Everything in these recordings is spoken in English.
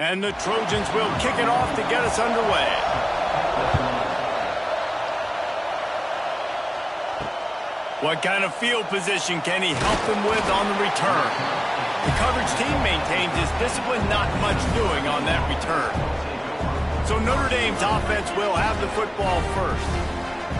And the Trojans will kick it off to get us underway. What kind of field position can he help them with on the return? The coverage team maintains his discipline, not much doing on that return. So Notre Dame's offense will have the football first.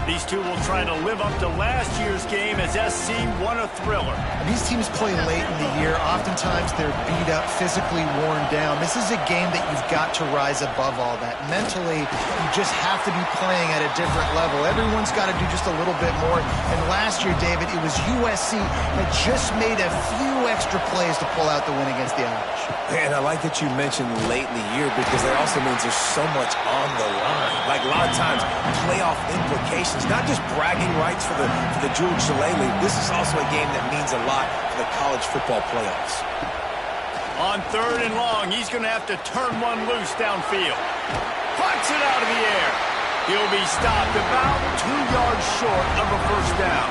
These two will try to live up to last year's game as SC won a thriller. And these teams play late in the year. Oftentimes they're beat up, physically worn down. This is a game that you've got to rise above all that. Mentally, you just have to be playing at a different level. Everyone's got to do just a little bit more. And last year, David, it was USC that just made a few extra plays to pull out the win against the Irish. And I like that you mentioned late in the year because that also means there's so much on the line. Like a lot of times, playoff implications. Not just bragging rights for the George Shillelagh. This is also a game that means a lot for the college football playoffs. On 3rd and long, he's going to have to turn one loose downfield. Puts it out of the air. He'll be stopped about 2 yards short of a first down.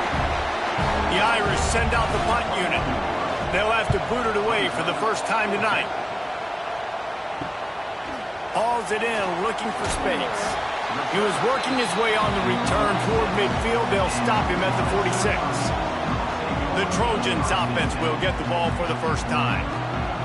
The Irish send out the punt unit. They'll have to boot it away for the first time tonight. Hauls it in, looking for space. He was working his way on the return toward midfield. They'll stop him at the 46. The Trojans offense will get the ball for the first time.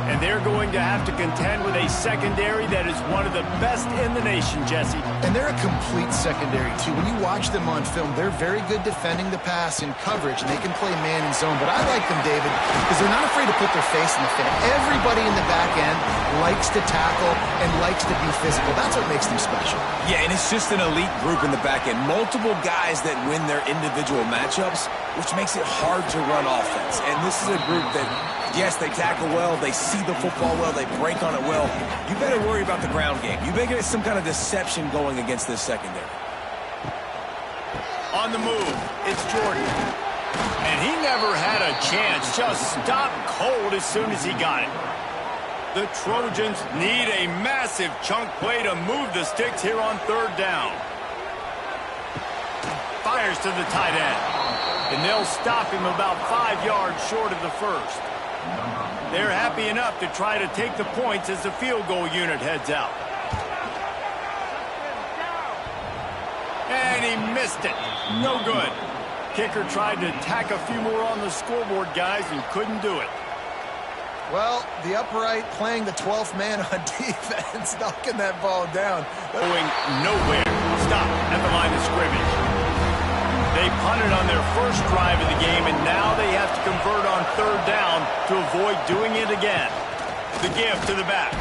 And they're going to have to contend with a secondary that is one of the best in the nation, Jesse. And they're a complete secondary, too. When you watch them on film, they're very good defending the pass in coverage, and they can play man and zone. But I like them, David, because they're not afraid to put their face in the fan. Everybody in the back end likes to tackle and likes to be physical. That's what makes them special. Yeah, and it's just an elite group in the back end. Multiple guys that win their individual matchups, which makes it hard to run offense. And this is a group that, yes, they tackle well, they see the football well, they break on it well. You better worry about the ground game. You better get some kind of deception going against this secondary. On the move, it's Jordan. And he never had a chance, just stopped cold as soon as he got it. The Trojans need a massive chunk play to move the sticks here on 3rd down. Fires to the tight end. And they'll stop him about 5 yards short of the first. They're happy enough to try to take the points as the field goal unit heads out. And he missed it. No good. Kicker tried to tack a few more on the scoreboard, guys, and couldn't do it. Well, the upright playing the 12th man on defense, knocking that ball down. Going nowhere. Stop at the line of scrimmage. They punted on their first drive of the game, and now they have to convert on 3rd down to avoid doing it again. The give to the back.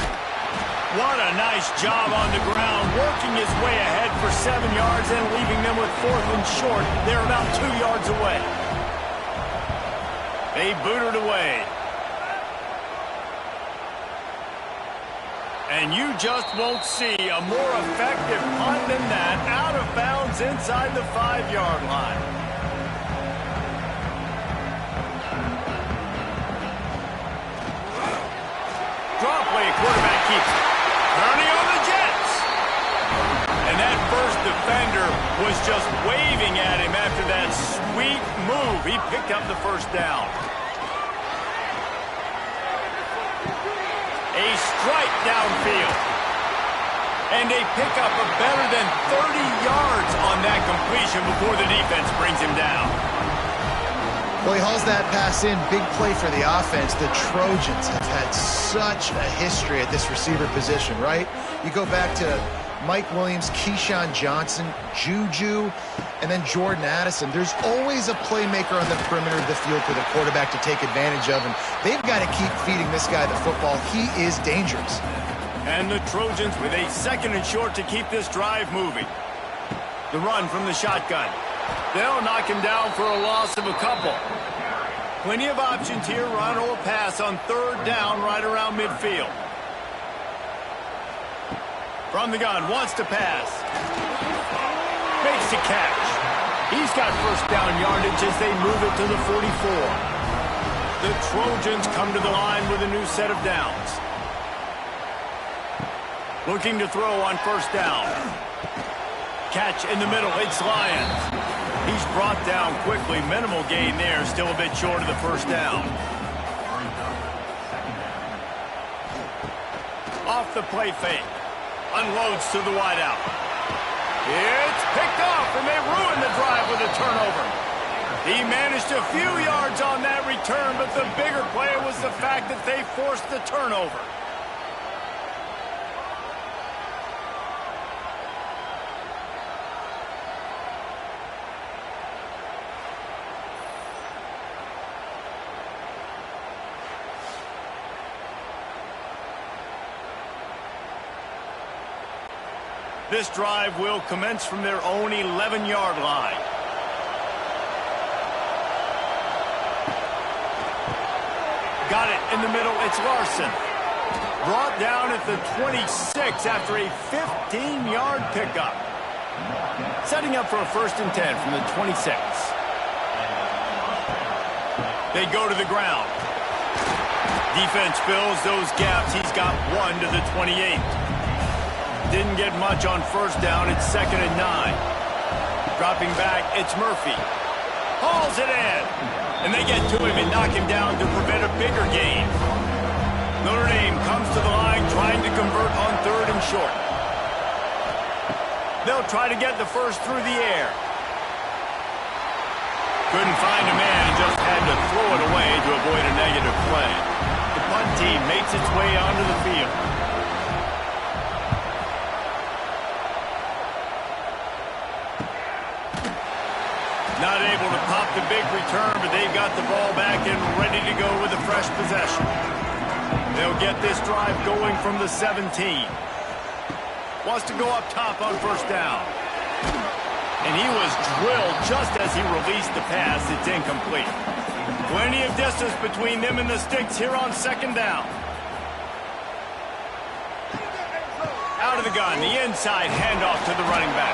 What a nice job on the ground, working his way ahead for 7 yards and leaving them with 4th and short. They're about 2 yards away. They booted away. And you just won't see a more effective punt than that, out of bounds inside the 5-yard line. Draw play, quarterback keeps it. Turning on the Jets. And that first defender was just waving at him after that sweet move. He picked up the first down. A strike downfield. And they pick up a better than 30 yards on that completion before the defense brings him down. Well, he hauls that pass in. Big play for the offense. The Trojans have had such a history at this receiver position, right? You go back to Mike Williams, Keyshawn Johnson, Juju, and then Jordan Addison. There's always a playmaker on the perimeter of the field for the quarterback to take advantage of, and they've got to keep feeding this guy the football. He is dangerous. And the Trojans with a 2nd and short to keep this drive moving. The run from the shotgun. They'll knock him down for a loss of a couple. Plenty of options here, run or pass on 3rd down right around midfield. From the gun, wants to pass. Makes the catch. He's got first down yardage as they move it to the 44. The Trojans come to the line with a new set of downs. Looking to throw on 1st down. Catch in the middle, it's Lyons. He's brought down quickly. Minimal gain there, still a bit short of the 1st down. off the play fake. Unloads to the wideout. It's picked off, and they ruin the drive with a turnover. He managed a few yards on that return, but the bigger play was the fact that they forced the turnover. This drive will commence from their own 11-yard line. Got it in the middle. It's Larson. Brought down at the 26 after a 15-yard pickup. Setting up for a 1st and 10 from the 26. They go to the ground. Defense fills those gaps. He's got 1 to the 28. Didn't get much on 1st down. It's 2nd and 9. Dropping back, it's Murphy. Hauls it in. And they get to him and knock him down to prevent a bigger gain. Notre Dame comes to the line trying to convert on 3rd and short. They'll try to get the first through the air. Couldn't find a man and just had to throw it away to avoid a negative play. The punt team makes its way onto the field. Not able to pop the big return, but they've got the ball back and ready to go with a fresh possession. They'll get this drive going from the 17. Wants to go up top on 1st down. And he was drilled just as he released the pass. It's incomplete. Plenty of distance between them and the sticks here on 2nd down. Out of the gun, the inside handoff to the running back.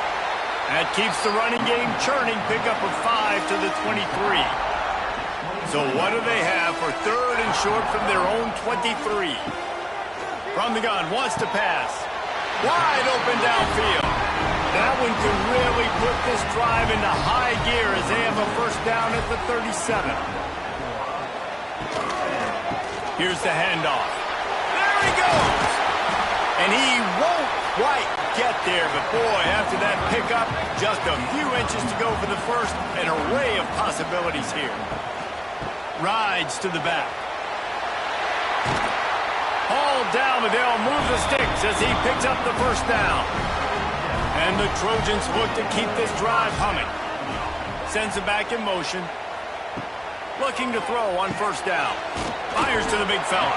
That keeps the running game churning. Pickup of 5 to the 23. So what do they have for 3rd and short from their own 23? From the gun, wants to pass. Wide open downfield. That one could really put this drive into high gear as they have a 1st down at the 37. Here's the handoff. There he goes. And he won't quite get there, but boy, after that pickup, just a few inches to go for the first. An array of possibilities here. Rides to the back. Hauled down, but they'll move the sticks as he picks up the 1st down. And the Trojans look to keep this drive humming. Sends it back in motion. Looking to throw on 1st down. Fires to the big fella.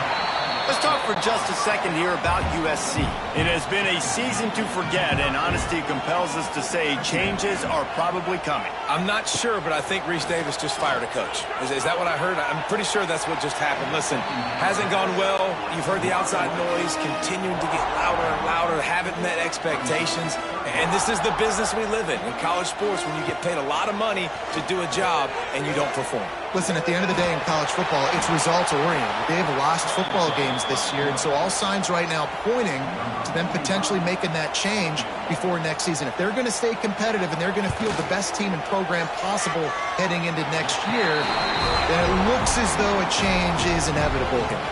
Let's talk for just a second here about USC. It has been a season to forget, and honesty compels us to say changes are probably coming. I'm not sure, but I think Reese Davis just fired a coach. Is that what I heard? I'm pretty sure that's what just happened. Listen, hasn't gone well. You've heard the outside noise continuing to get louder and louder, haven't met expectations. And this is the business we live in college sports, when you get paid a lot of money to do a job and you don't perform. Listen, at the end of the day in college football, it's results-oriented. They've lost football games this year, and so all signs right now pointing to them potentially making that change before next season. If they're going to stay competitive and they're going to field the best team and program possible heading into next year, then it looks as though a change is inevitable here.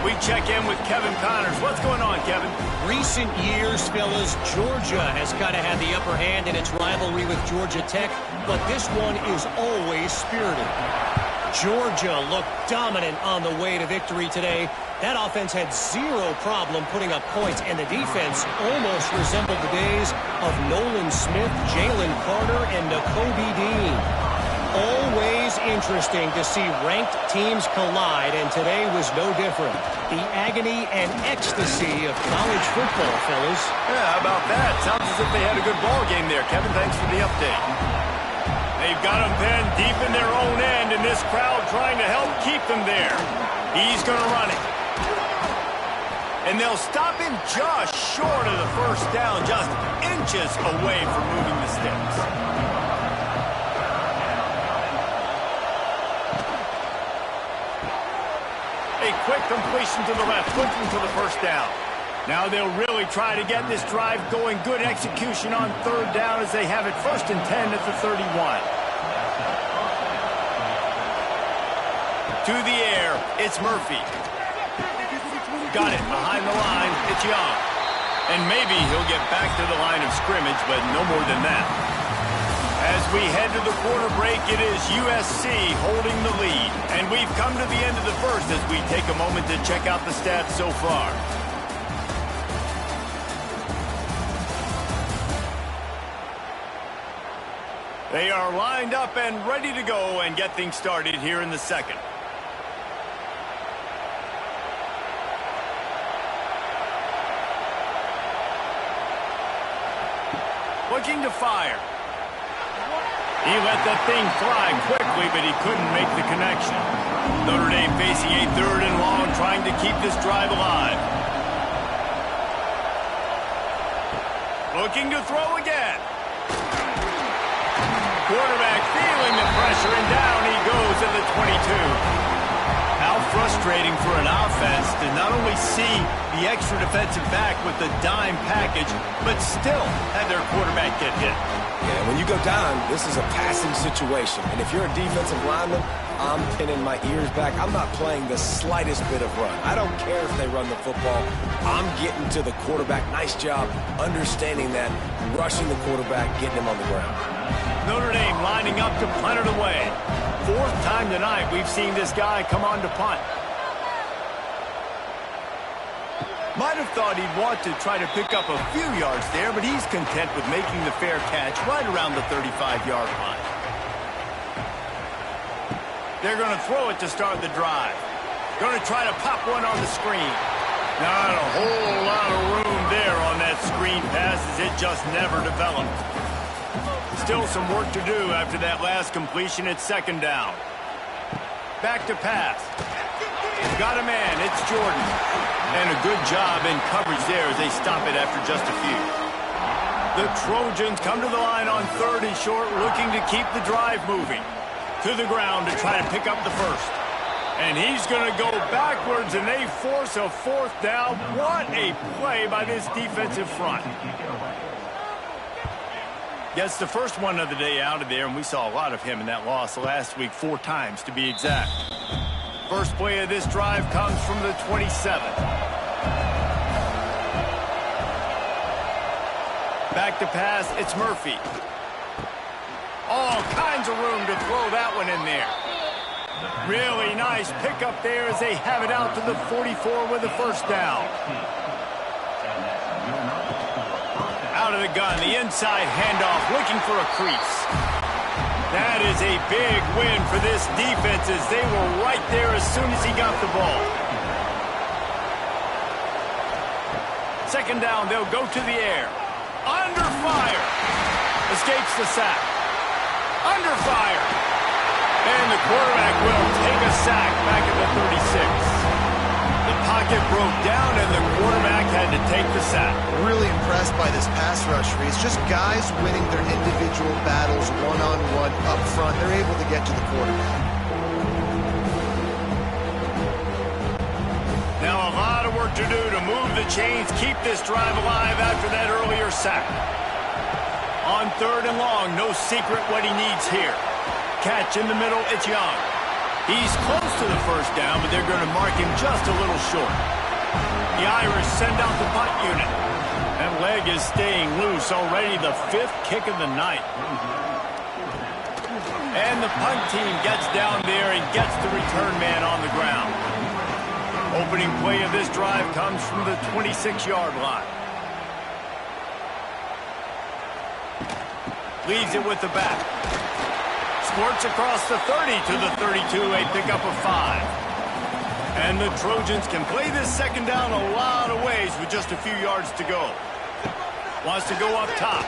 We check in with Kevin Connors. What's going on, Kevin? Recent years, fellas, Georgia has kind of had the upper hand in its rivalry with Georgia Tech, but this one is always spirited. Georgia looked dominant on the way to victory today. That offense had zero problem putting up points, and the defense almost resembled the days of Nolan Smith, Jalen Carter, and Nakobe Dean. Always interesting to see ranked teams collide, and today was no different. The agony and ecstasy of college football, fellas. Yeah, how about that? Sounds as if they had a good ball game there. Kevin, thanks for the update. They've got them pinned deep in their own end, and this crowd trying to help keep them there. He's going to run it. And they'll stop him just short of the 1st down, just inches away from moving the sticks. A quick completion to the left, looking for the 1st down. Now they'll really try to get this drive going. Good execution on 3rd down as they have it 1st and 10 at the 31. To the air, it's Murphy. Got it behind the line. It's Young. And maybe he'll get back to the line of scrimmage, but no more than that. As we head to the quarter break, it is USC holding the lead. And we've come to the end of the first as we take a moment to check out the stats so far. They are lined up and ready to go and get things started here in the second. Looking to fire. He let that thing fly quickly, but he couldn't make the connection. Notre Dame facing a 3rd and long, trying to keep this drive alive. Looking to throw again. Quarterback feeling the pressure, and down he goes at the 22. How frustrating for an offense to not only see the extra defensive back with the dime package, but still have their quarterback get hit. Yeah, when you go down, this is a passing situation. And if you're a defensive lineman, I'm pinning my ears back. I'm not playing the slightest bit of run. I don't care if they run the football. I'm getting to the quarterback. Nice job understanding that, rushing the quarterback, getting him on the ground. Notre Dame lining up to punt it away. 4th time tonight we've seen this guy come on to punt. Might have thought he'd want to try to pick up a few yards there, but he's content with making the fair catch right around the 35-yard line. They're going to throw it to start the drive. Going to try to pop one on the screen. Not a whole lot of room there on that screen pass as it just never developed. Still some work to do after that last completion. It's 2nd down. Back to pass. Got a man. It's Jordan. And a good job in coverage there as they stop it after just a few. The Trojans come to the line on 3rd and short, looking to keep the drive moving. To the ground to try to pick up the first. And he's going to go backwards, and they force a 4th down. What a play by this defensive front. Gets the first one of the day out of there, and we saw a lot of him in that loss last week, 4 times to be exact. First play of this drive comes from the 27. Back to pass, it's Murphy. All kinds of room to throw that one in there. Really nice pickup there as they have it out to the 44 with the 1st down. Out of the gun, the inside handoff, looking for a crease. That is a big win for this defense as they were right there as soon as he got the ball. 2nd down, they'll go to the air. Under fire. Escapes the sack. Under fire. And the quarterback will take a sack back at the 36. The pocket broke down, and the quarterback had to take the sack. Really impressed by this pass rush, Reese. Just guys winning their individual battles one-on-one up front. They're able to get to the quarterback. Now a lot of work to do to move the chains, keep this drive alive after that earlier sack. On 3rd and long, no secret what he needs here. Catch in the middle, it's Young. He's close to the 1st down, but they're going to mark him just a little short. The Irish send out the punt unit. That leg is staying loose, already the 5th kick of the night. And the punt team gets down there and gets the return man on the ground. Opening play of this drive comes from the 26-yard line. Leaves it with the back. Squirts across the 30 to the 32, a pickup of 5. And the Trojans can play this 2nd down a lot of ways with just a few yards to go. Wants to go up top.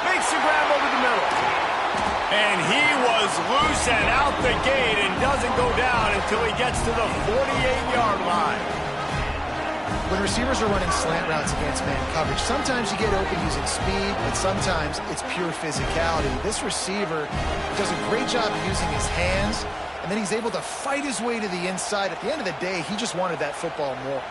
Makes the grab over the middle. And he was loose and out the gate and doesn't go down until he gets to the 48-yard line. When receivers are running slant routes against man coverage, sometimes you get open using speed, but sometimes it's pure physicality. This receiver does a great job of using his hands, and then he's able to fight his way to the inside. At the end of the day, he just wanted that football more.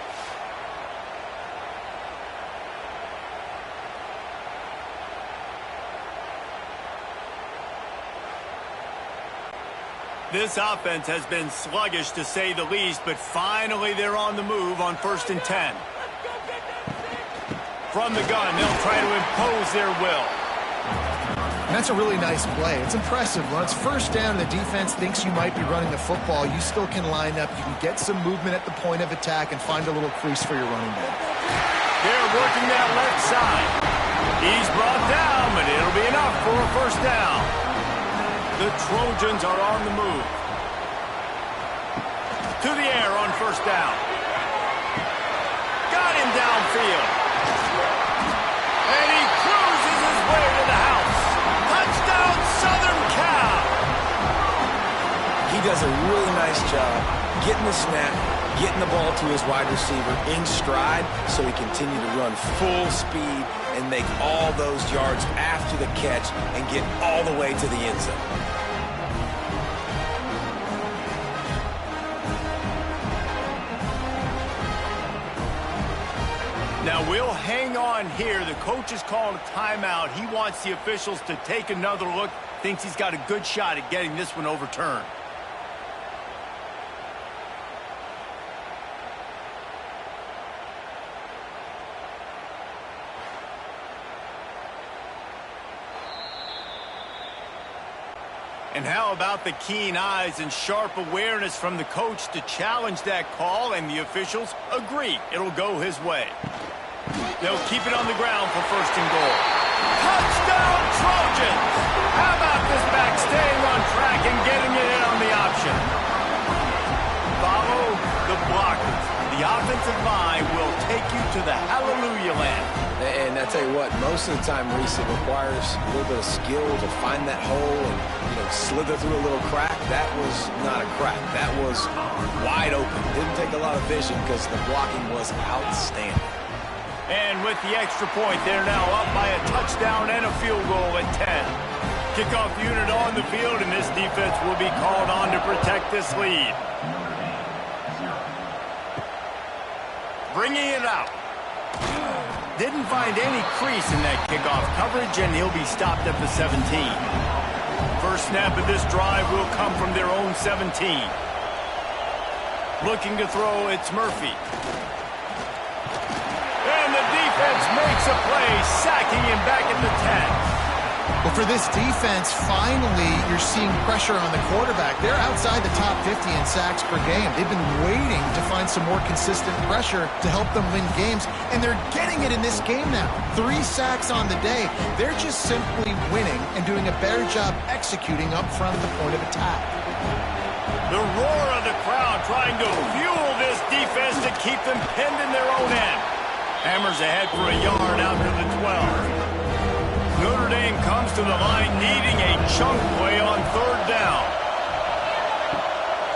This offense has been sluggish, to say the least, but finally they're on the move on 1st and 10. From the gun, they'll try to impose their will. And that's a really nice play. It's impressive. When it's 1st down and the defense thinks you might be running the football, you still can line up. You can get some movement at the point of attack and find a little crease for your running back. They're working that left side. He's brought down, but it'll be enough for a 1st down. The Trojans are on the move. To the air on 1st down. Got him downfield. And he cruises his way to the house. Touchdown, Southern Cal. He does a really nice job getting the snap, getting the ball to his wide receiver in stride so he continue to run full speed and make all those yards after the catch and get all the way to the end zone. Now we'll hang on here. The coach has called a timeout. He wants the officials to take another look. Thinks he's got a good shot at getting this one overturned. And how about the keen eyes and sharp awareness from the coach to challenge that call, and the officials agree it'll go his way. They'll keep it on the ground for 1st and goal. Touchdown, Trojans! How about this back staying on track and getting it in on the option? Follow the blockers. The offensive line will take you to the hallelujah land. And I tell you what, most of the time, Reese, it requires a little bit of skill to find that hole and, slither through a little crack. That was not a crack. That was wide open. Didn't take a lot of vision because the blocking was outstanding. And with the extra point, they're now up by a touchdown and a field goal at 10. Kickoff unit on the field, and this defense will be called on to protect this lead. Bringing it out. Didn't find any crease in that kickoff coverage, and he'll be stopped at the 17. First snap of this drive will come from their own 17. Looking to throw, it's Murphy. And the defense makes a play, sacking him back at the 10. Well, for this defense, finally, you're seeing pressure on the quarterback. They're outside the top 50 in sacks per game. They've been waiting to find some more consistent pressure to help them win games, and they're getting it in this game now. 3 sacks on the day. They're just simply winning and doing a better job executing up front at the point of attack. The roar of the crowd trying to fuel this defense to keep them pinned in their own end. Hammers ahead for a yard out to the 12. Notre Dame comes to the line needing a chunk play on 3rd down.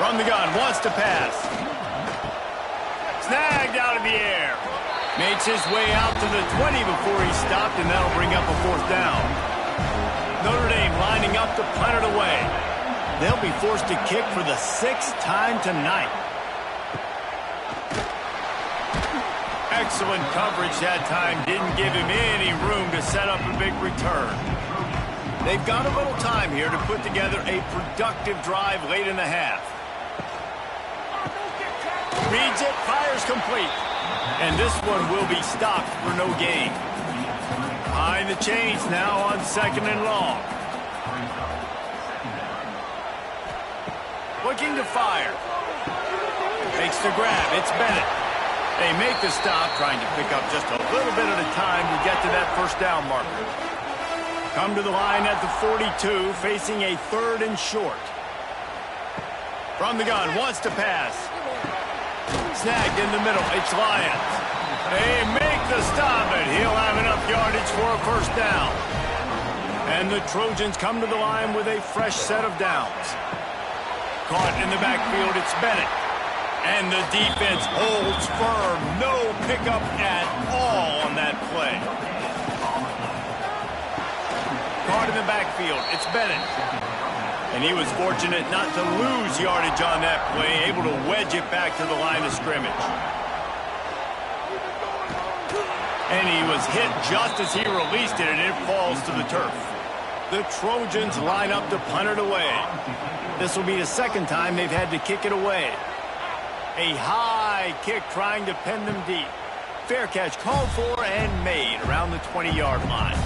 From the gun, wants to pass. Snagged out of the air. Makes his way out to the 20 before he stopped, and that'll bring up a 4th down. Notre Dame lining up to punt it away. They'll be forced to kick for the 6th time tonight. Excellent coverage that time. Didn't give him any room to set up a big return. They've got a little time here to put together a productive drive late in the half. Reads it, fires complete. And this one will be stopped for no gain. Behind the chains now on 2nd and long. Looking to fire. Makes the grab. It's Bennett. They make the stop, trying to pick up just a little bit at a time to get to that 1st down marker. Come to the line at the 42, facing a 3rd and short. From the gun, wants to pass. Snagged in the middle, it's Lyons. They make the stop, and he'll have enough yardage for a 1st down. And the Trojans come to the line with a fresh set of downs. Caught in the backfield, it's Bennett. And the defense holds firm. No pickup at all on that play. Caught in the backfield. It's Bennett. And he was fortunate not to lose yardage on that play, able to wedge it back to the line of scrimmage. And he was hit just as he released it, and it falls to the turf. The Trojans line up to punt it away. This will be the second time they've had to kick it away. A high kick trying to pin them deep. Fair catch called for and made around the 20-yard line.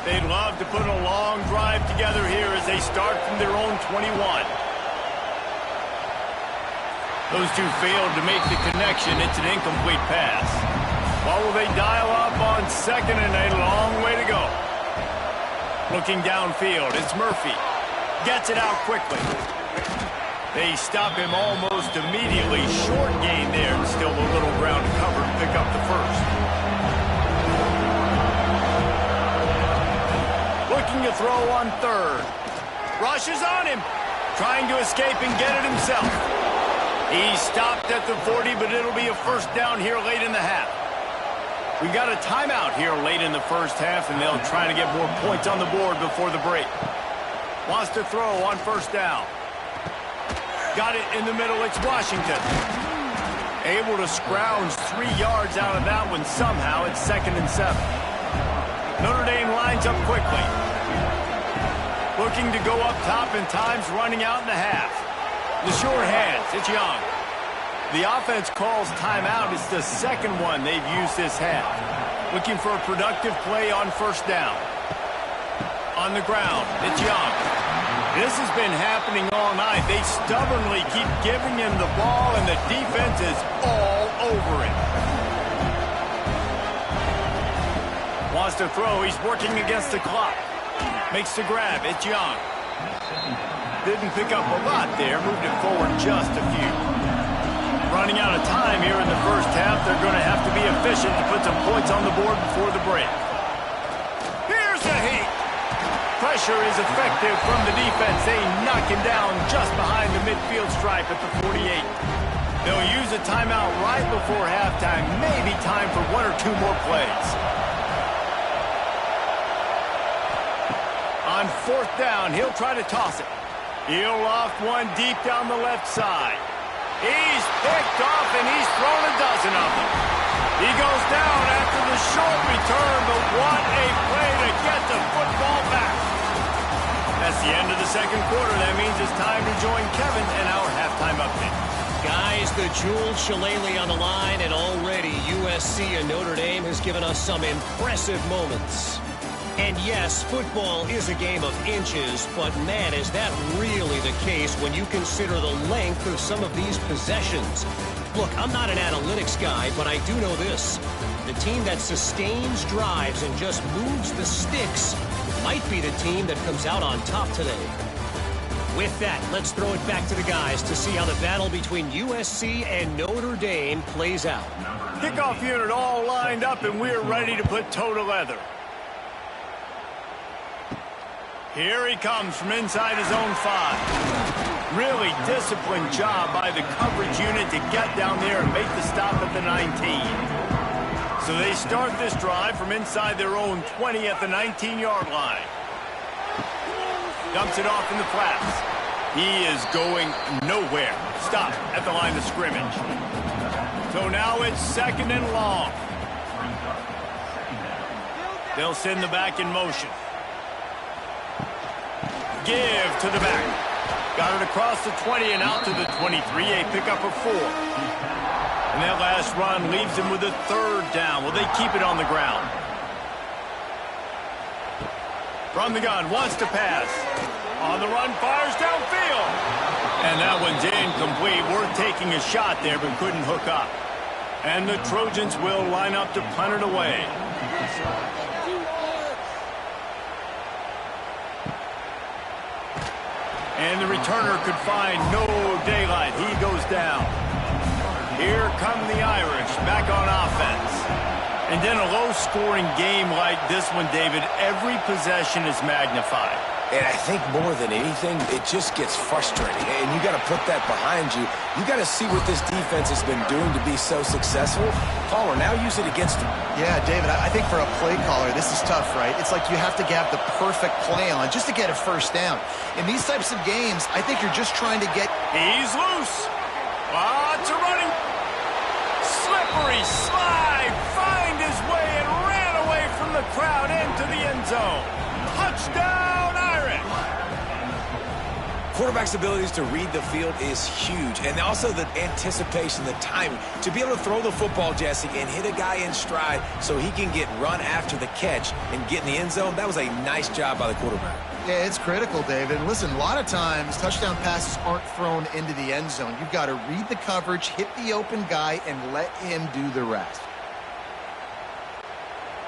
They'd love to put a long drive together here as they start from their own 21. Those two failed to make the connection. It's an incomplete pass. Well, will they dial up on second and a long way to go? Looking downfield, it's Murphy. Gets it out quickly. They stop him almost immediately. Short gain there, and still a little ground to cover to pick up the first. Looking to throw on third. Rushes on him. Trying to escape and get it himself. He stopped at the 40, but it'll be a first down here late in the half. We got a timeout here late in the first half, and they'll try to get more points on the board before the break. Wants to throw on first down. Got it in the middle. It's Washington. Able to scrounge 3 yards out of that one somehow. It's 2nd and 7. Notre Dame lines up quickly. Looking to go up top, and time's running out in the half. The short hands. It's Young. The offense calls timeout. It's the second one they've used this half. Looking for a productive play on first down. On the ground, it's Young. This has been happening all night. They stubbornly keep giving him the ball, and the defense is all over it. Wants to throw. He's working against the clock. Makes the grab. It's Young. Didn't pick up a lot there. Moved it forward just a few. Running out of time here in the first half. They're going to have to be efficient to put some points on the board before the break. Here's a heat. Pressure is effective from the defense. They knock him down just behind the midfield stripe at the 48. They'll use a timeout right before halftime. Maybe time for 1 or 2 more plays. On fourth down, he'll try to toss it. He'll loft one deep down the left side. He's picked off, and he's thrown a dozen of them. He goes down after the short return, but what a play to get the football back. That's the end of the second quarter. That means it's time to join Kevin in our halftime update. Guys, the jeweled shillelagh on the line, and already USC and Notre Dame has given us some impressive moments. And yes, football is a game of inches, but man, is that really the case when you consider the length of some of these possessions. Look, I'm not an analytics guy, but I do know this. The team that sustains drives and just moves the sticks might be the team that comes out on top today. With that, let's throw it back to the guys to see how the battle between USC and Notre Dame plays out. Kickoff unit all lined up, and we're ready to put toe to leather. Here he comes from inside his own 5. Really disciplined job by the coverage unit to get down there and make the stop at the 19. So they start this drive from inside their own 20 at the 19-yard line. Dumps it off in the flats. He is going nowhere. Stop at the line of scrimmage. So now it's 2nd and long. They'll send the back in motion. Give to the back. Got it across the 20 and out to the 23. A pickup of 4. And that last run leaves him with a 3rd down. Will they keep it on the ground? From the gun, wants to pass. On the run, fires downfield. And that one's incomplete. Worth taking a shot there, but couldn't hook up. And the Trojans will line up to punt it away. And the returner could find no daylight. He goes down. Here come the Irish back on offense. And in a low-scoring game like this one, David, every possession is magnified. And I think more than anything, it just gets frustrating. And you got to put that behind you. You got to see what this defense has been doing to be so successful. Caller, now use it against them. Yeah, David, I think for a play caller, this is tough, right? It's like you have to have the perfect play on just to get a first down. In these types of games, I think you're just trying to get... He's loose. Lots of running. Slippery slide. Find his way and ran away from the crowd into the end zone. Touchdown, Irish. quarterback's abilities to read the field is huge. And also the anticipation, the timing. To be able to throw the football, Jesse, and hit a guy in stride so he can get run after the catch and get in the end zone, that was a nice job by the quarterback. Yeah, it's critical, David. And listen, a lot of times touchdown passes aren't thrown into the end zone. You've got to read the coverage, hit the open guy, and let him do the rest.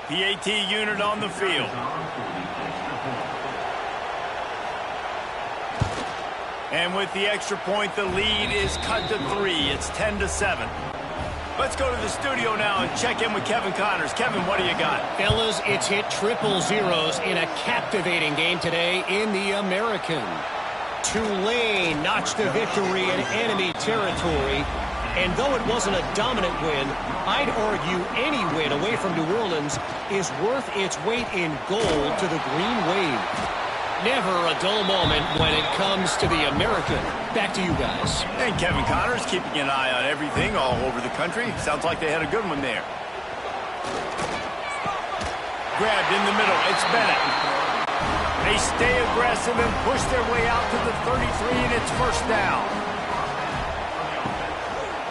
PAT unit on the field. And with the extra point, the lead is cut to 3. It's 10-7. Let's go to the studio now and check in with Kevin Connors. Kevin, what do you got? Fellas, it's hit triple zeros in a captivating game today in the American. Tulane notched a victory in enemy territory. And though it wasn't a dominant win, I'd argue any win away from New Orleans is worth its weight in gold to the Green Wave. Never a dull moment when it comes to the American. Back to you guys. And Kevin Connors keeping an eye on everything all over the country. Sounds like they had a good one there. Grabbed in the middle. It's Bennett. They stay aggressive and push their way out to the 33, and it's first down.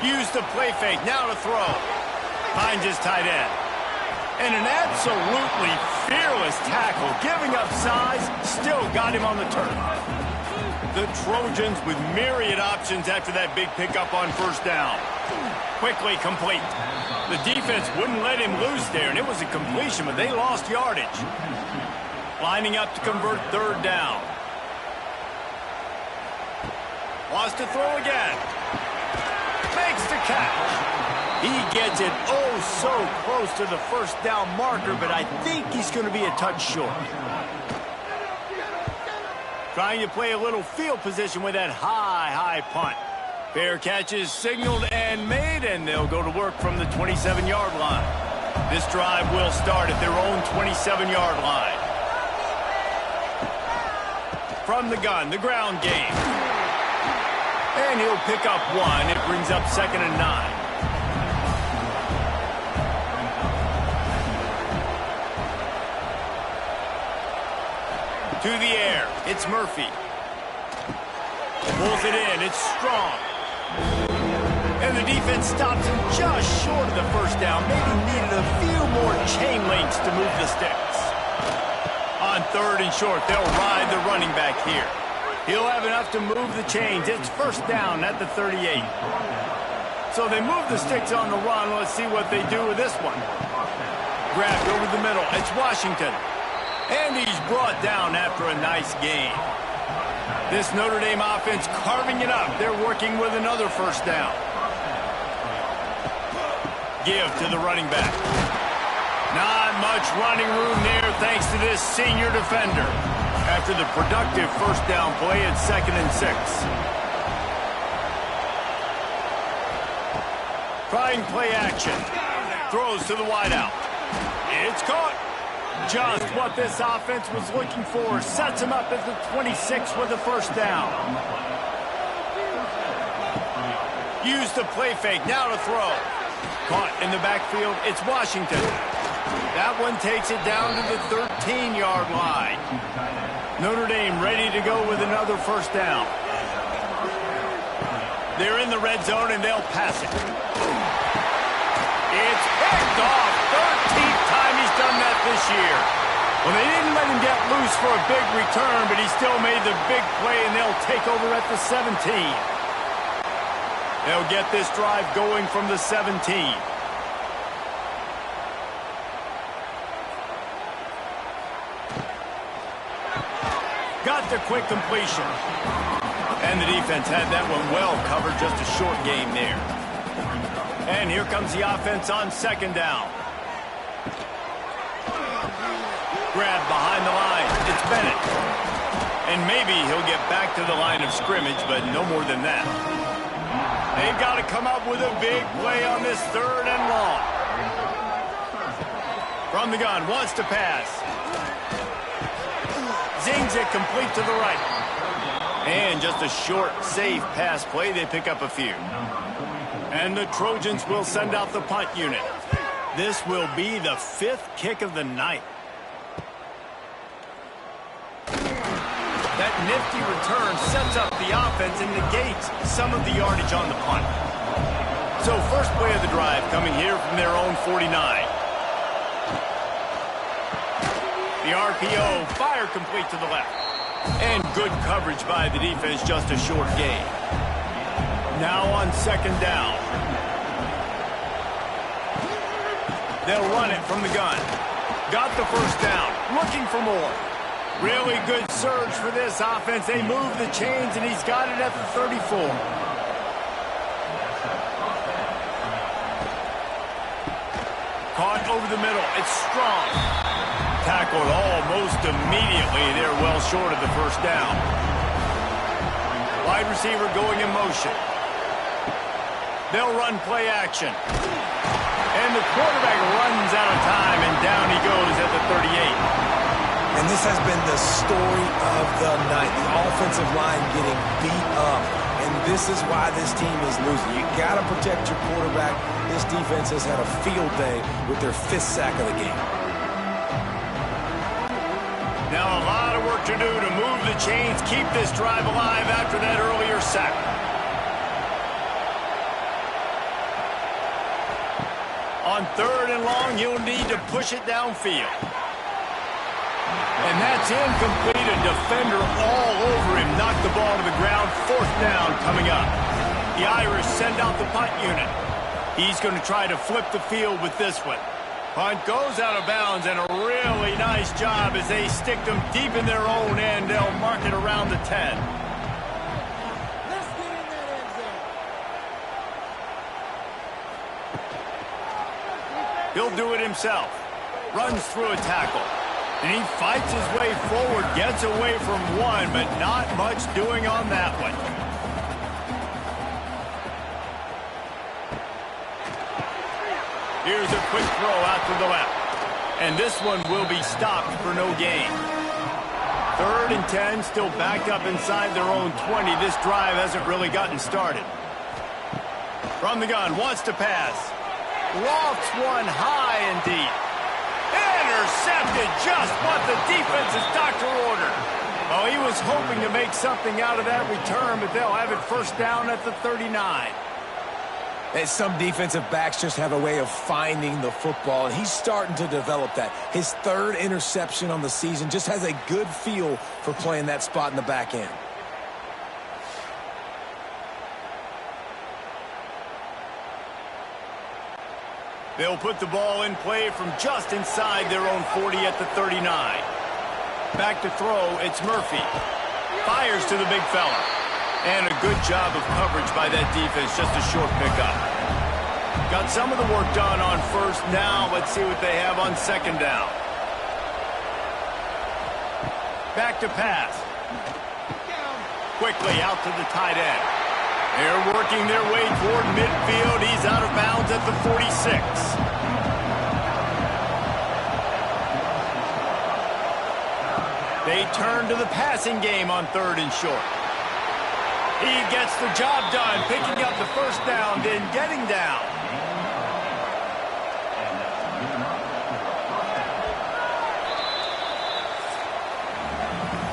Use the play fake. Now to throw. Finds his tight end. And an absolutely fearless tackle. Giving up size, still got him on the turf. The Trojans with myriad options after that big pickup on first down. Quickly complete. The defense wouldn't let him loose there, and it was a completion, but they lost yardage. Lining up to convert third down. Wants to throw again. Makes the catch. He gets it oh so close to the first down marker, but I think he's going to be a touch short. Trying to play a little field position with that high punt. Fair catch is signaled and made, and they'll go to work from the 27-yard line. This drive will start at their own 27-yard line. From the gun, the ground game. And he'll pick up 1. It brings up 2nd and 9. To the air, it's Murphy. Pulls it in, it's Strong. And the defense stops him just short of the first down. Maybe needed a few more chain links to move the sticks. On 3rd and short, they'll ride the running back here. He'll have enough to move the chains. It's first down at the 38. So they move the sticks on the run. Let's see what they do with this one. Grabbed over the middle, it's Washington. And he's brought down after a nice gain. This Notre Dame offense carving it up. They're working with another first down. Give to the running back. Not much running room there thanks to this senior defender. After the productive first down play, it's 2nd and 6. Trying play action. Throws to the wideout. It's caught. Just what this offense was looking for. Sets him up at the 26 with a first down. Use the play fake. Now to throw. Caught in the backfield. It's Washington. That one takes it down to the 13-yard line. Notre Dame ready to go with another first down. They're in the red zone, and they'll pass it. It's picked off. 13th time he's done that this year. Well, they didn't let him get loose for a big return, but he still made the big play, and they'll take over at the 17. They'll get this drive going from the 17. Got the quick completion. And the defense had that one well covered, just a short game there. And here comes the offense on 2nd down. Grab behind the line. It's Bennett. And maybe he'll get back to the line of scrimmage, but no more than that. They've got to come up with a big play on this 3rd and long. From the gun, wants to pass. Zings it complete to the right. And just a short, safe pass play. They pick up a few. And the Trojans will send out the punt unit. This will be the 5th kick of the night. That nifty return sets up the offense and negates some of the yardage on the punt. So first play of the drive coming here from their own 49. The RPO, fire complete to the left. And good coverage by the defense, just a short gain. Now on second down. They'll run it from the gun. Got the first down, looking for more. Really good surge for this offense. They move the chains, and he's got it at the 34. Caught over the middle. It's strong. Tackled almost immediately. They're well short of the first down. Wide receiver going in motion. They'll run play action. And the quarterback runs out of time, and down he goes at the 38. And this has been the story of the night. The offensive line getting beat up. And this is why this team is losing. You got to protect your quarterback. This defense has had a field day with their 5th sack of the game. Now a lot of work to do to move the chains, keep this drive alive after that earlier sack. On third and long, he'll need to push it downfield. And that's incomplete. A defender all over him. Knocked the ball to the ground. 4th down coming up. The Irish send out the punt unit. He's going to try to flip the field with this one. Punt goes out of bounds, and a really nice job as they stick them deep in their own end. They'll mark it around the 10. He'll do it himself. Runs through a tackle. And he fights his way forward, gets away from one, but not much doing on that one. Here's a quick throw out to the left. And this one will be stopped for no gain. 3rd and 10, still backed up inside their own 20. This drive hasn't really gotten started. From the gun, wants to pass. Lofts one high and deep. Intercepted, just what the defense's doctor ordered. Oh, he was hoping to make something out of that return, but they'll have it first down at the 39. And some defensive backs just have a way of finding the football, and he's starting to develop that. His 3rd interception on the season, just has a good feel for playing that spot in the back end. They'll put the ball in play from just inside their own 40 at the 39. Back to throw, it's Murphy. Fires to the big fella. And a good job of coverage by that defense, just a short pickup. Got some of the work done on first. Now let's see what they have on second down. Back to pass. Quickly out to the tight end. They're working their way toward midfield. He's out of bounds at the 46. They turn to the passing game on 3rd and short. He gets the job done, picking up the first down, then getting down.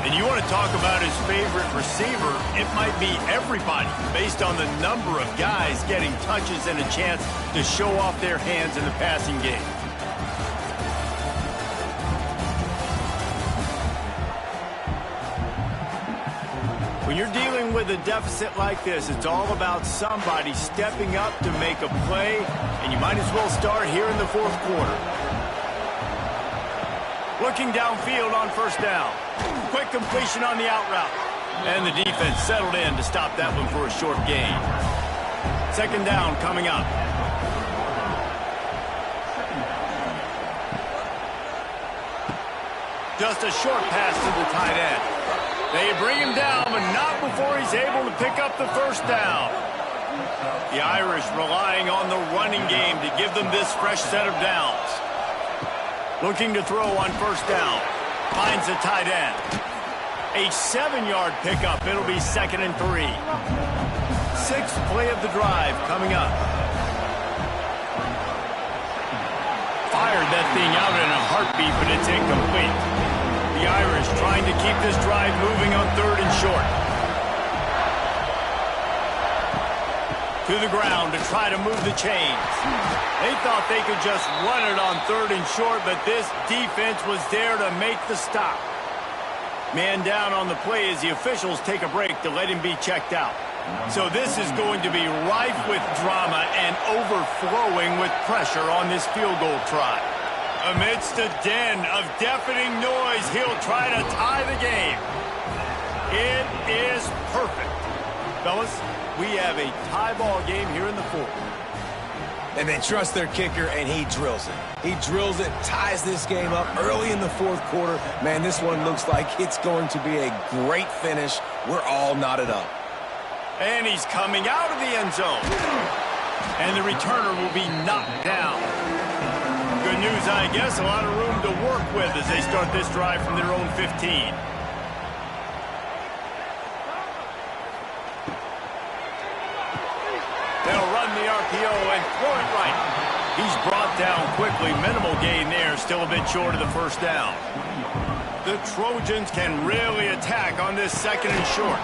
And you want to talk about his favorite receiver, it might be everybody, based on the number of guys getting touches and a chance to show off their hands in the passing game. When you're dealing with a deficit like this, it's all about somebody stepping up to make a play, and you might as well start here in the 4th quarter. Looking downfield on first down. Quick completion on the out route. And the defense settled in to stop that one for a short gain. Second down coming up. Just a short pass to the tight end. They bring him down, but not before he's able to pick up the first down. The Irish relying on the running game to give them this fresh set of downs. Looking to throw on first down. Finds the tight end. A 7-yard pickup. It'll be 2nd and 3. 6th play of the drive coming up. Fired that thing out in a heartbeat, but it's incomplete. The The Irish trying to keep this drive moving on 3rd and short. To the ground to try to move the chains. They thought they could just run it on 3rd and short, but this defense was there to make the stop. Man down on the play as the officials take a break to let him be checked out. So this is going to be rife with drama and overflowing with pressure on this field goal try. Amidst a den of deafening noise, he'll try to tie the game. It is perfect. Fellas, we have a tie ball game here in the 4th. And they trust their kicker, and he drills it. He drills it, ties this game up early in the 4th quarter. Man, this one looks like it's going to be a great finish. We're all knotted up. And he's coming out of the end zone. And the returner will be knocked down. Good news, I guess. A lot of room to work with as they start this drive from their own 15. They'll run the RPO and throw it right. He's brought down quickly. Minimal gain there. Still a bit short of the 1st down. The Trojans can really attack on this 2nd and short.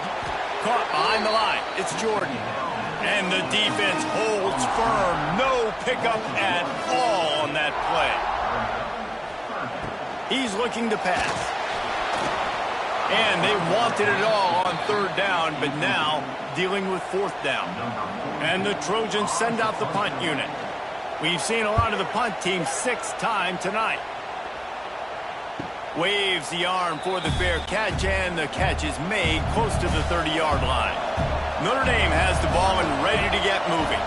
Caught behind the line. It's Jordan. And the defense holds firm. No pickup at all on that play. He's looking to pass. And they wanted it all on 3rd down, but now dealing with 4th down. And the Trojans send out the punt unit. We've seen a lot of the punt team 6th time tonight. Waves the arm for the fair catch, and the catch is made close to the 30-yard line. Notre Dame has the ball and ready to get moving.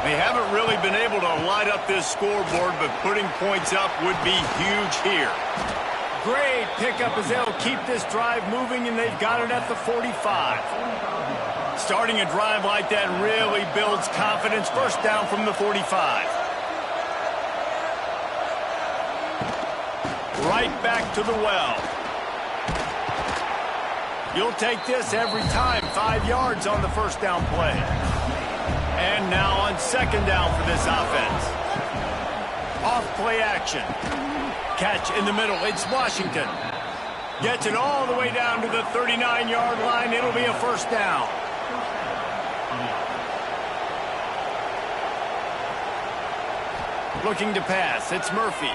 They haven't really been able to light up this scoreboard, but putting points up would be huge here. Great pickup as they'll keep this drive moving, and they've got it at the 45. Starting a drive like that really builds confidence. 1st down from the 45. Right back to the well. You'll take this every time. 5 yards on the 1st down play. And now on 2nd down for this offense. Off play action. Catch in the middle. It's Washington. Gets it all the way down to the 39-yard line. It'll be a 1st down. Looking to pass. It's Murphy.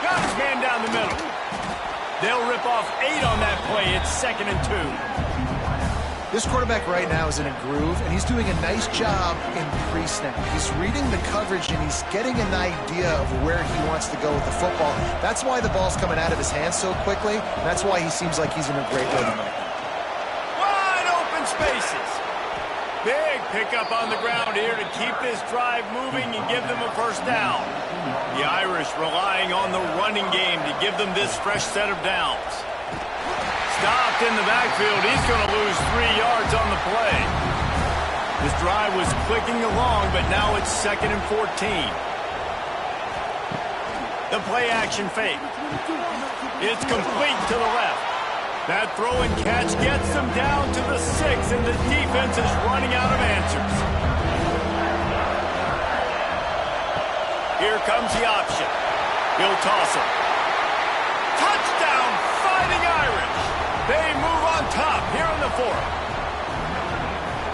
Got his man down the middle. They'll rip off 8 on that play. It's 2nd and 2. This quarterback right now is in a groove, and he's doing a nice job in pre-snap. He's reading the coverage, and he's getting an idea of where he wants to go with the football. That's why the ball's coming out of his hands so quickly, and that's why he seems like he's in a great rhythm right now. Wide open spaces. Big pickup on the ground here to keep this drive moving and give them a 1st down. The Irish relying on the running game to give them this fresh set of downs. Stopped in the backfield. He's going to lose 3 yards on the play. This drive was clicking along, but now it's 2nd and 14. The play action fake. It's complete to the left. That throw and catch gets them down to the 6, and the defense is running out of answers. Here comes the option. He'll toss it. Touchdown, Fighting Irish. They move on top here in the 4th.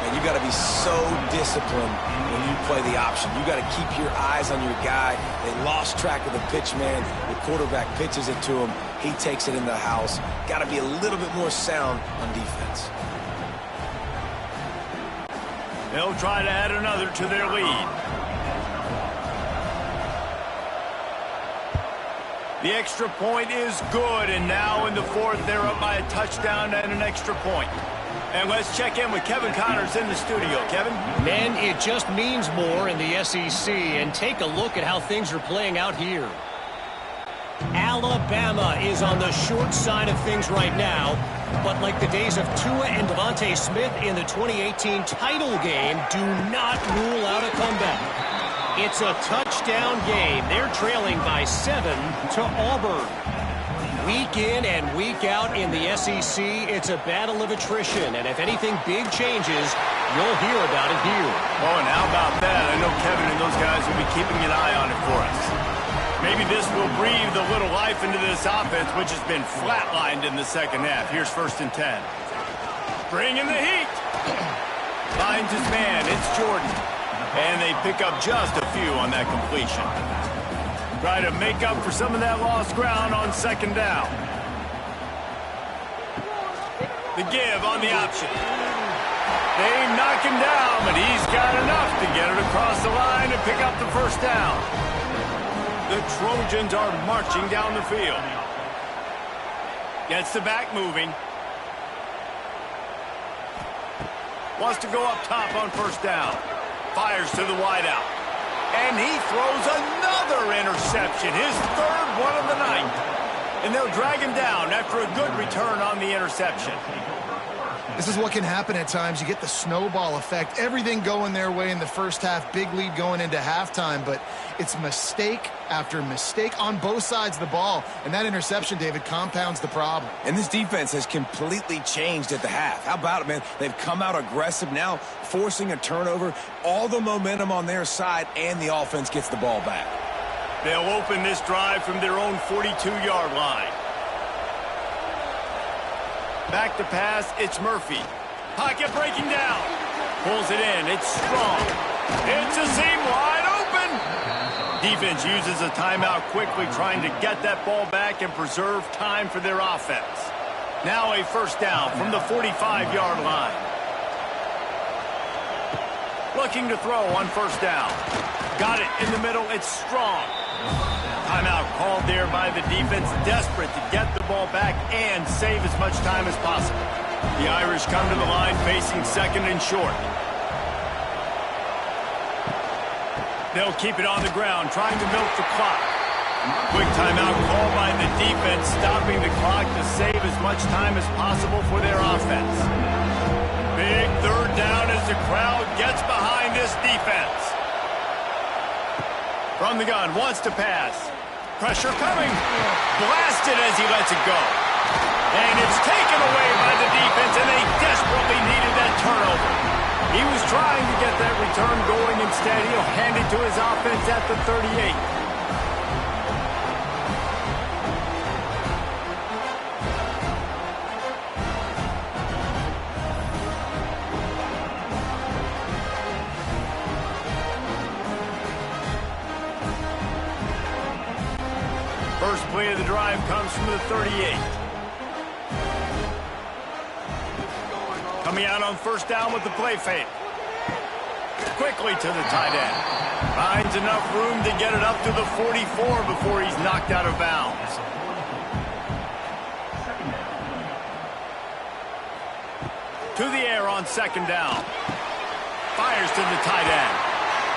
And you got to be so disciplined when you play the option. You got to keep your eyes on your guy. They lost track of the pitch man. The quarterback pitches it to him. He takes it in the house. Got to be a little bit more sound on defense. They'll try to add another to their lead. The extra point is good, and now in the 4th, they're up by a touchdown and an extra point. And let's check in with Kevin Connors in the studio. Kevin? Man, it just means more in the SEC, and take a look at how things are playing out here. Alabama is on the short side of things right now, but like the days of Tua and Devontae Smith in the 2018 title game, do not rule out a comeback. It's a touchdown game. They're trailing by 7 to Auburn. Week in and week out in the SEC, it's a battle of attrition, and if anything big changes, you'll hear about it here. Oh, and how about that? I know Kevin and those guys will be keeping an eye on it for us. Maybe this will breathe a little life into this offense, which has been flatlined in the second half. Here's 1st and 10. Bringing the heat. Finds his man. It's Jordan. And they pick up just a few on that completion. Try to make up for some of that lost ground on 2nd down. The give on the option. They knock him down, but he's got enough to get it across the line and pick up the 1st down. The Trojans are marching down the field. Gets the back moving. Wants to go up top on 1st down. Fires to the wideout. And he throws another interception, his 3rd one of the night. And they'll drag him down after a good return on the interception. This is what can happen at times. You get the snowball effect. Everything going their way in the first half. Big lead going into halftime. But it's mistake after mistake on both sides of the ball. And that interception, David, compounds the problem. And this defense has completely changed at the half. How about it, man? They've come out aggressive now, forcing a turnover. All the momentum on their side, and the offense gets the ball back. They'll open this drive from their own 42-yard line. Back to pass, it's Murphy. Pocket breaking down. Pulls it in, it's Strong. It's a seam wide open. Defense uses a timeout quickly, trying to get that ball back and preserve time for their offense. Now a 1st down from the 45-yard line. Looking to throw on 1st down. Got it in the middle, it's Strong. Timeout called there by the defense, desperate to get the ball back and save as much time as possible. The Irish come to the line facing 2nd and short. They'll keep it on the ground, trying to milk the clock. Quick timeout called by the defense, stopping the clock to save as much time as possible for their offense. Big 3rd down as the crowd gets behind this defense. From the gun, wants to pass. Pressure coming. Blasted as he lets it go. And it's taken away by the defense, and they desperately needed that turnover. He was trying to get that return going. Instead, he'll hand it to his offense at the 38. First play of the drive comes from the 38. Coming out on 1st down with the play fake. Quickly to the tight end. Finds enough room to get it up to the 44 before he's knocked out of bounds. To the air on 2nd down. Fires to the tight end.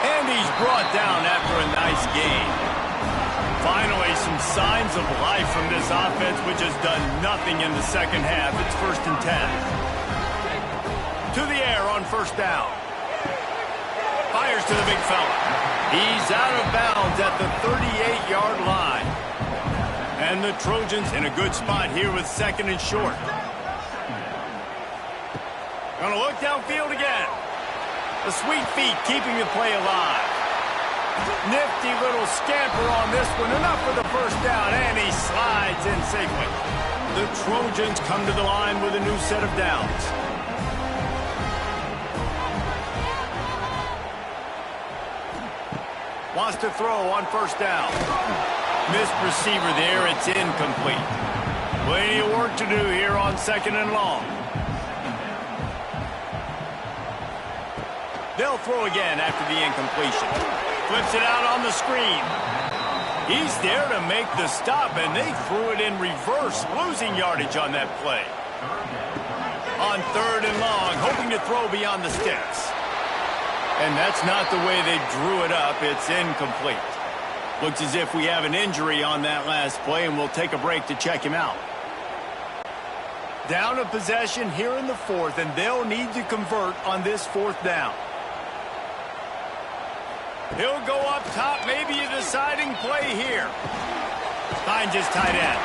And he's brought down after a nice gain. Finally, some signs of life from this offense, which has done nothing in the second half. It's 1st and 10. To the air on 1st down. Fires to the big fella. He's out of bounds at the 38-yard line. And the Trojans in a good spot here with 2nd and short. Gonna look downfield again. The sweet feet keeping the play alive. Nifty little scamper on this one. Enough for the 1st down, and he slides in safely. The Trojans come to the line with a new set of downs. Wants to throw on 1st down. Missed receiver there. It's incomplete. Plenty of work to do here on 2nd and long. They'll throw again after the incompletion. Flips it out on the screen. He's there to make the stop, and they threw it in reverse, losing yardage on that play. On 3rd and long, hoping to throw beyond the sticks. And that's not the way they drew it up. It's incomplete. Looks as if we have an injury on that last play, and we'll take a break to check him out. Down a possession here in the 4th, and they'll need to convert on this 4th down. He'll go up top, maybe a deciding play here. Finds his tight end.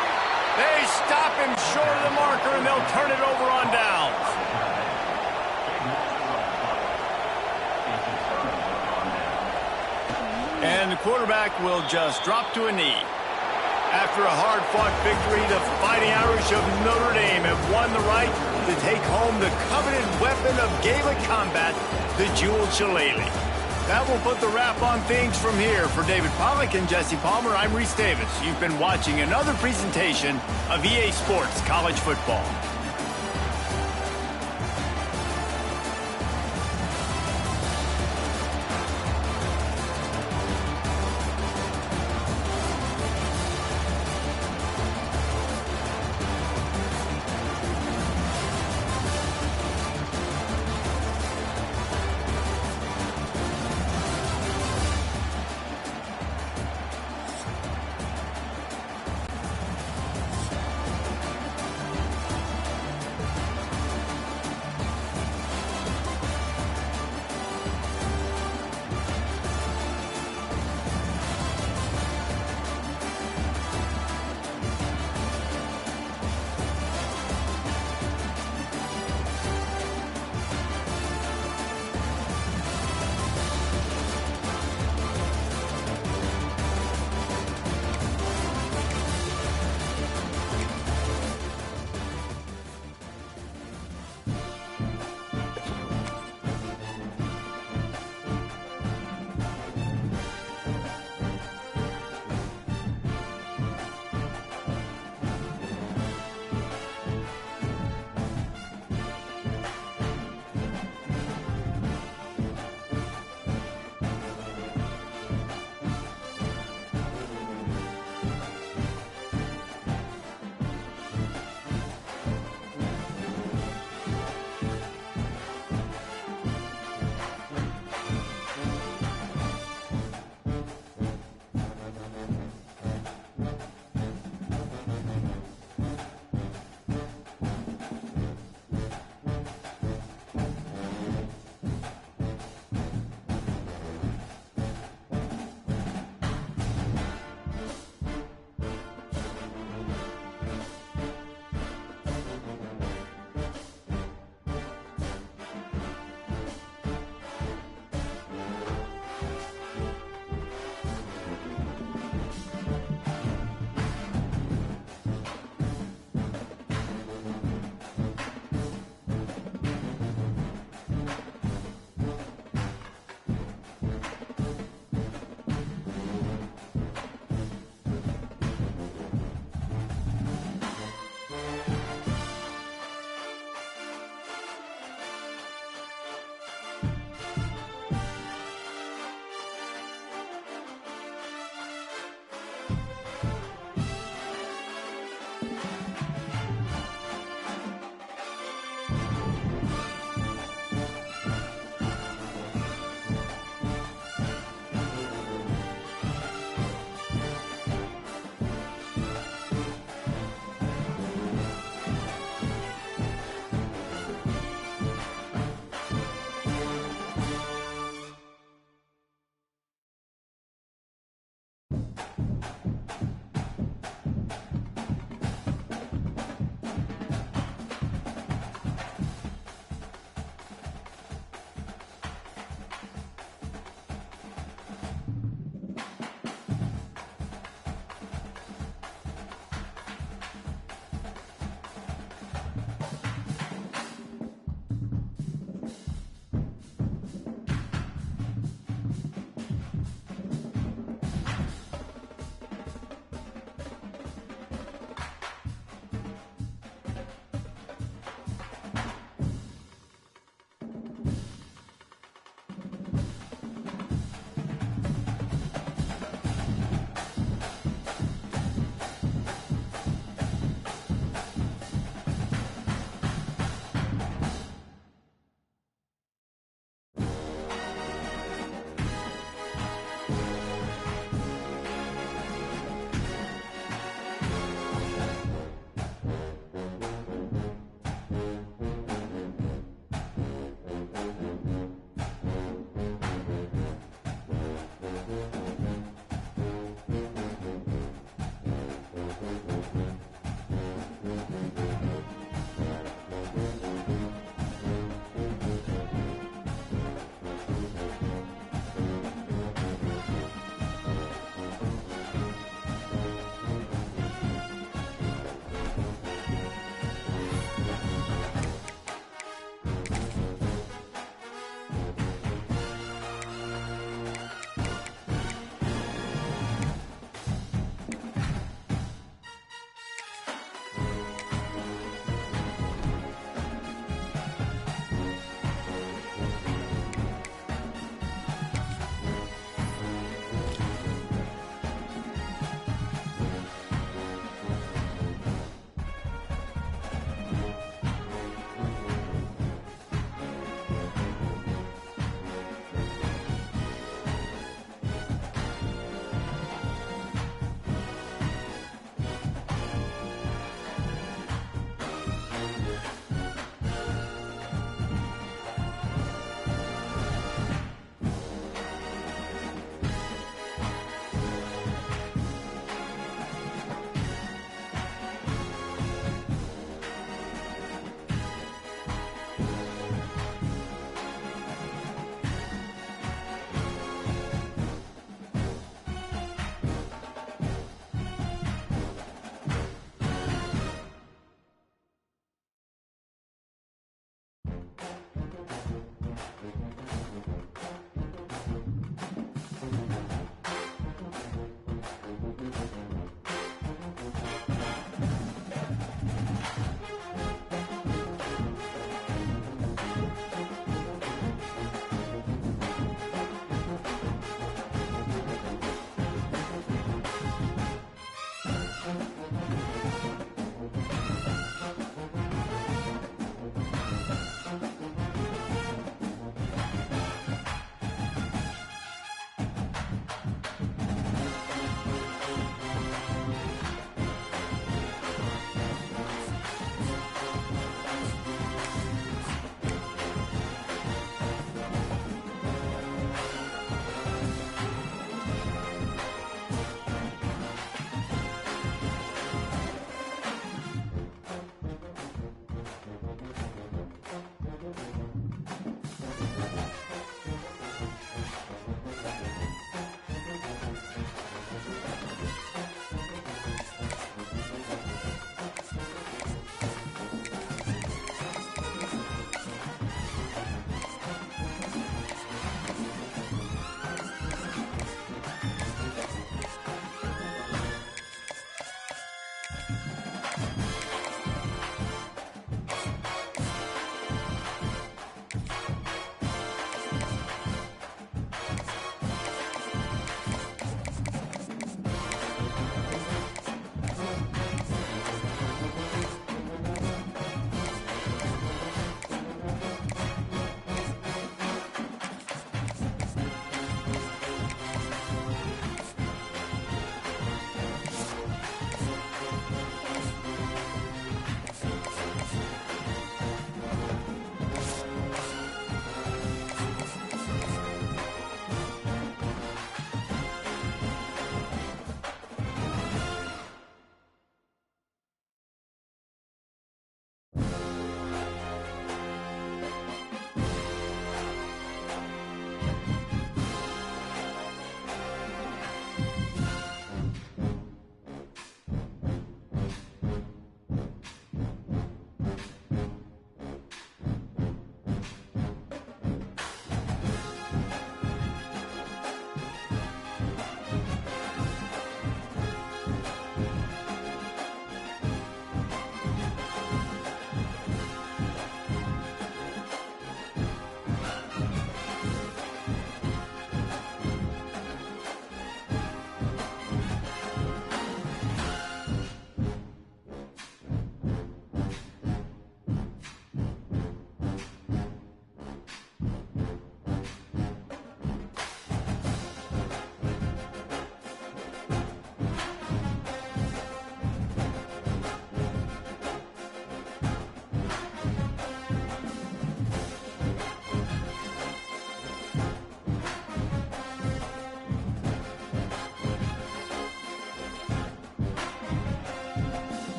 They stop him short of the marker, and they'll turn it over on downs. And the quarterback will just drop to a knee. After a hard-fought victory, the Fighting Irish of Notre Dame have won the right to take home the coveted weapon of Gaelic combat, the jeweled shillelagh. That will put the wrap on things from here. For David Pollack and Jesse Palmer, I'm Reese Davis. You've been watching another presentation of EA Sports College Football.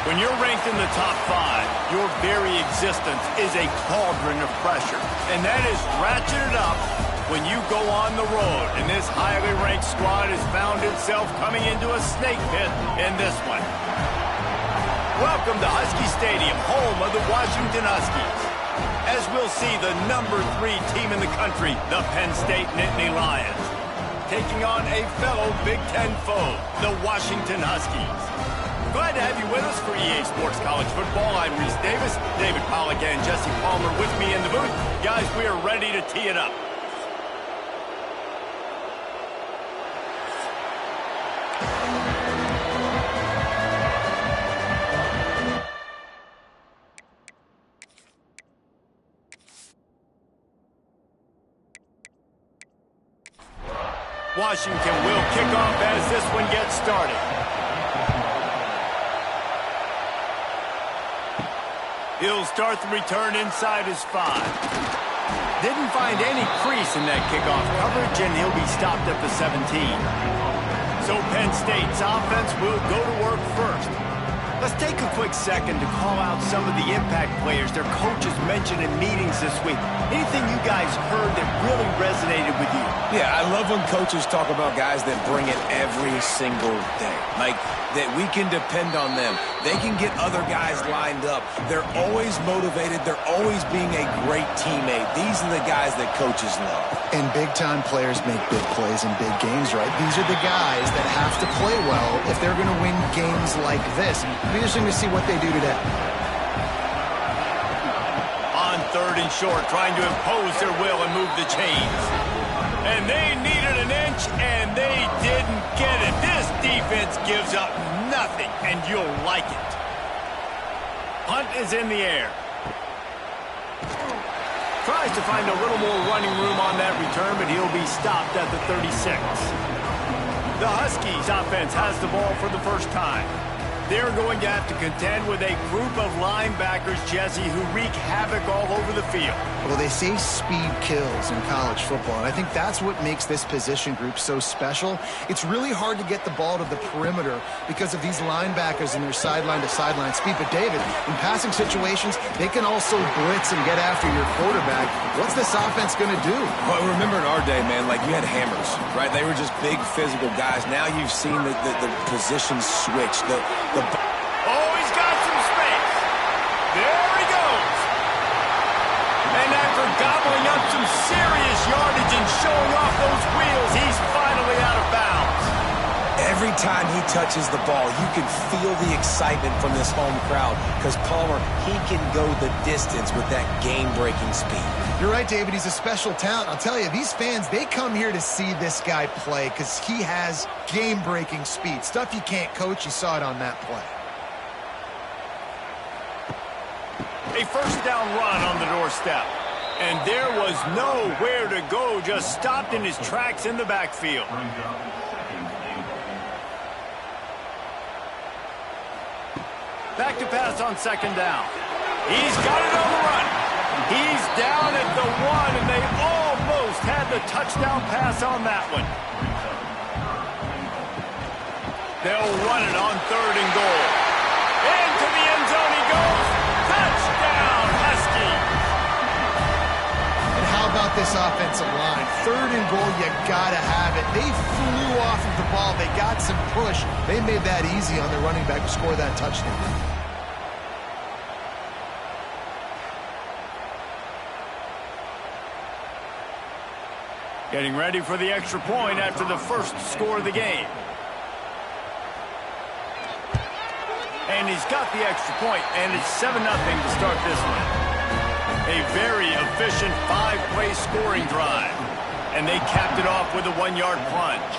When you're ranked in the top 5, your very existence is a cauldron of pressure. And that is ratcheted up when you go on the road. And this highly ranked squad has found itself coming into a snake pit in this one. Welcome to Husky Stadium, home of the Washington Huskies. As we'll see, the number 3 team in the country, the Penn State Nittany Lions, taking on a fellow Big Ten foe, the Washington Huskies. Glad to have you with us for EA Sports College Football. I'm Reese Davis, David Pollack, and Jesse Palmer with me in the booth. Guys, we are ready to tee it up. Washington will kick off as this one gets started. He'll start the return inside his 5. Didn't find any crease in that kickoff coverage, and he'll be stopped at the 17. So Penn State's offense will go to work first. Let's take a quick second to call out some of the impact players their coaches mentioned in meetings this week. Anything you guys heard that really resonated with you? Yeah, I love when coaches talk about guys that bring it every single day. Like, that we can depend on them. They can get other guys lined up. They're always motivated. They're always being a great teammate. These are the guys that coaches love. And big-time players make big plays in big games, right? These are the guys that have to play well if they're going to win games like this. It'll be interesting to see what they do today. On 3rd and short, trying to impose their will and move the chains. And they needed an inch, and they didn't get it. This defense gives up nothing, and you'll like it. Punt is in the air. Tries to find a little more running room on that return, but he'll be stopped at the 36. The Huskies offense has the ball for the first time. They're going to have to contend with a group of linebackers, Jesse, who wreak havoc all over the field. Well, they say speed kills in college football, and I think that's what makes this position group so special. It's really hard to get the ball to the perimeter because of these linebackers and their sideline-to-sideline speed. But, David, in passing situations, they can also blitz and get after your quarterback. What's this offense going to do? Well, remember in our day, man, like you had hammers, right? They were just big physical guys. Now you've seen the positions switch. Oh, he's got some space. gobbling up some serious yardage and showing off those wheels. He's finally out of bounds. Every time he touches the ball, you can feel the excitement from this home crowd because Palmer, he can go the distance with that game-breaking speed. You're right, David. He's a special talent. I'll tell you, these fans, they come here to see this guy play because he has game-breaking speed. Stuff you can't coach. You saw it on that play. A first down run on the doorstep. And there was nowhere to go, just stopped in his tracks in the backfield. Back to pass on second down. He's got it on the run. He's down at the 1, and they almost had the touchdown pass on that one. They'll run it on 3rd and goal. Into the end zone he goes. Touchdown, Huskies. And how about this offensive line? 3rd and goal, you gotta have it. They flew off of the ball. They got some push. They made that easy on their running back to score that touchdown. Getting ready for the extra point after the first score of the game. And he's got the extra point, and it's 7-0 to start this one. A very efficient 5-play scoring drive. And they capped it off with a 1-yard plunge.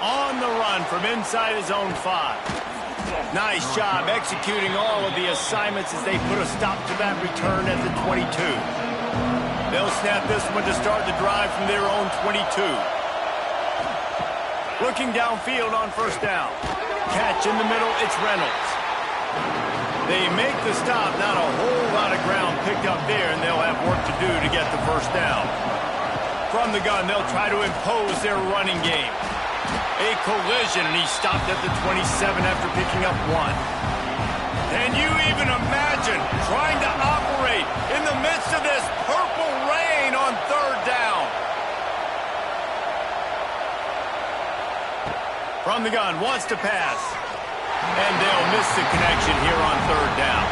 On the run from inside his own 5. Nice job executing all of the assignments as they put a stop to that return at the 22. They'll snap this one to start the drive from their own 22. Looking downfield on first down. Catch in the middle, it's Reynolds. They make the stop, not a whole lot of ground picked up there, and they'll have work to do to get the first down. From the gun, they'll try to impose their running game. A collision, and he stopped at the 27 after picking up 1. Can you even imagine trying to operate in the midst of this purple rain on 3rd down? From the gun, wants to pass. And they'll miss the connection here on 3rd down.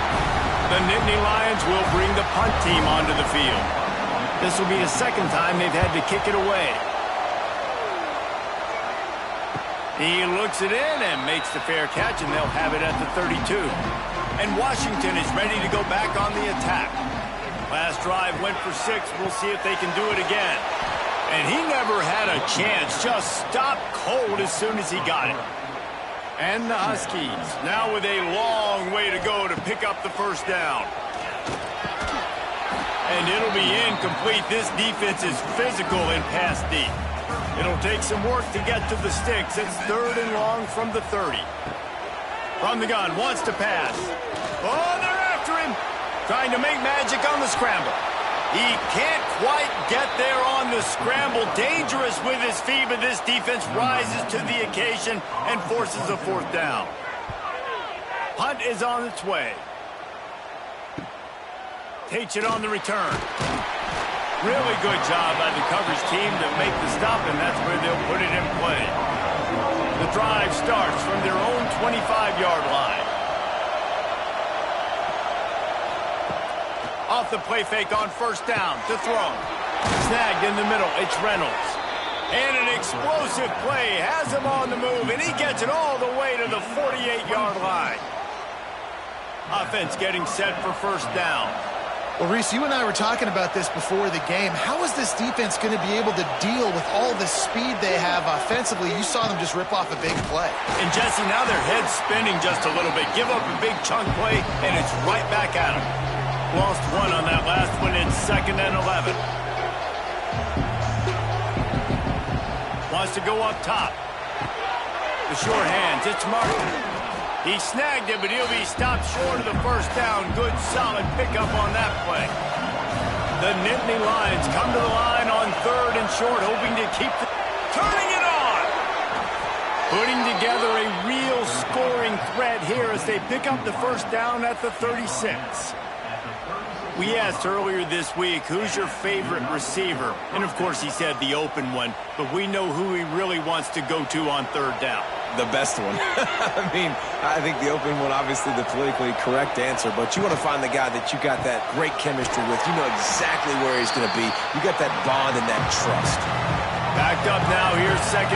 The Nittany Lions will bring the punt team onto the field. This will be the second time they've had to kick it away. He looks it in and makes the fair catch, and they'll have it at the 32. And Washington is ready to go back on the attack. Last drive went for 6. We'll see if they can do it again. And he never had a chance. Just stopped cold as soon as he got it. And the Huskies now with a long way to go to pick up the first down. And it'll be incomplete. This defense is physical in pass deep. It'll take some work to get to the sticks. It's 3rd and long from the 30. From the gun, wants to pass. Oh, they're after him. Trying to make magic on the scramble. He can't quite get there on the scramble. Dangerous with his feet, but this defense rises to the occasion and forces a 4th down. Punt is on its way. Takes it on the return. Really good job by the coverage team to make the stop, and that's where they'll put it in play. The drive starts from their own 25-yard line. Off the play fake on first down to throw. Snagged in the middle, it's Reynolds. And an explosive play has him on the move, and he gets it all the way to the 48-yard line. Offense getting set for first down. Well, Reese, you and I were talking about this before the game. How is this defense going to be able to deal with all the speed they have offensively? You saw them just rip off a big play. And, Jesse, now their head's spinning just a little bit. Give up a big chunk play, and it's right back at them. Lost 1 on that last one. It's 2nd and 11. Wants to go up top. The short hands, it's Martin. He snagged it, but he'll be stopped short of the first down. Good, solid pickup on that play. The Nittany Lions come to the line on 3rd and short, hoping to keep turning it on. Putting together a real scoring threat here as they pick up the first down at the 36. We asked earlier this week, who's your favorite receiver? And, of course, he said the open one, but we know who he really wants to go to on 3rd down. the best one. I mean, I think the open one, obviously the politically correct answer, but you want to find the guy that you got that great chemistry with. You know exactly where he's going to be. You got that bond and that trust. Backed up now. Here's 2nd